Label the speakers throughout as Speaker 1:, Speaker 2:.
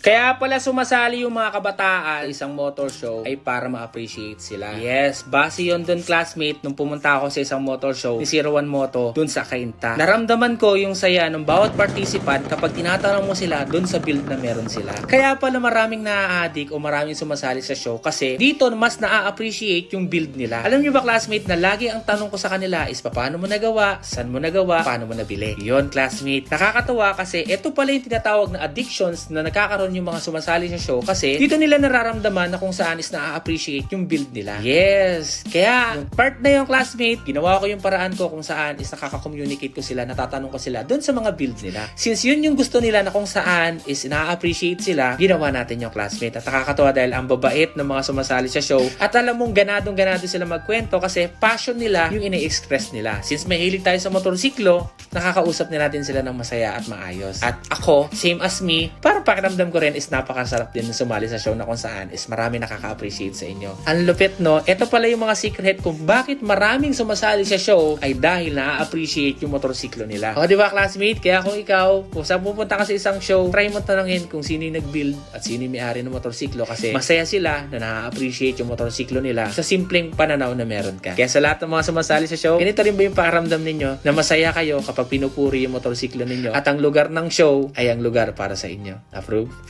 Speaker 1: Kaya pala sumasali yung mga kabataan sa isang motor show ay para ma-appreciate sila. Yes, base yun dun classmate nung pumunta ako sa isang motor show ni 01 Moto dun sa Cainta. Naramdaman ko yung saya ng bawat participant kapag tinatanong mo sila dun sa build na meron sila. Kaya pala maraming na-addict o maraming sumasali sa show kasi dito mas na-appreciate yung build nila. Alam nyo ba classmate na lagi ang tanong ko sa kanila is paano mo nagawa, saan mo nagawa, paano mo nabili. Yun classmate. Nakakatawa kasi ito pala yung tinatawag na addictions na nagkakaroon yung mga sumasali sa show kasi dito nila nararamdaman na kung saan is na-appreciate yung build nila. Yes! Kaya yung part na yung classmate, ginawa ko yung paraan ko kung saan is nakaka-communicate ko sila, natatanong ko sila dun sa mga build nila. Since yun yung gusto nila na kung saan is na-appreciate sila, ginawa natin yung classmate. At nakakatawa dahil ang babait ng mga sumasali sa show at alam mong ganadong-ganado sila magkwento kasi passion nila yung ini-express nila. Since mahilig tayo sa motorsiklo, nakakausap na natin sila ng masaya at maayos. At ako, same as me, parang pakiramdam ko rin is napakasarap din sumali sa show na kung saan is marami nakaka-appreciate sa inyo. Ang lupit no, ito pala yung mga secret kung bakit maraming sumasali sa show ay dahil na-appreciate yung motorsiklo nila. O diba classmate, kaya kung ikaw, kung saan pupunta ka sa isang show, try mo tanongin kung sino yung nag-build at sino yung may-ari ng motorsiklo kasi masaya sila na na-appreciate yung motorsiklo nila sa simpleng pananaw na meron ka. Kaya sa lahat ng mga sumasali sa show, ganito rin ba yung pakiramdam ninyo na masaya kayo kapag pinupuri yung motorsiklo ninyo at ang lugar ng show ay ang lugar para sa inyo. Approve?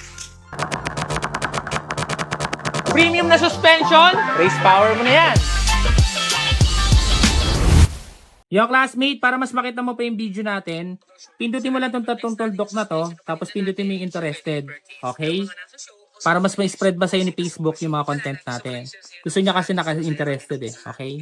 Speaker 1: Premium na suspension, race power mo na yan. Yo classmate, para mas makita mo pa yung video natin, pindutin mo lang itong tatlong tuldok na to, tapos pindutin mo yung interested. Okay? Para mas may spread ba sa'yo ni Facebook yung mga content natin. Gusto niya kasi naka-interested eh. Okay?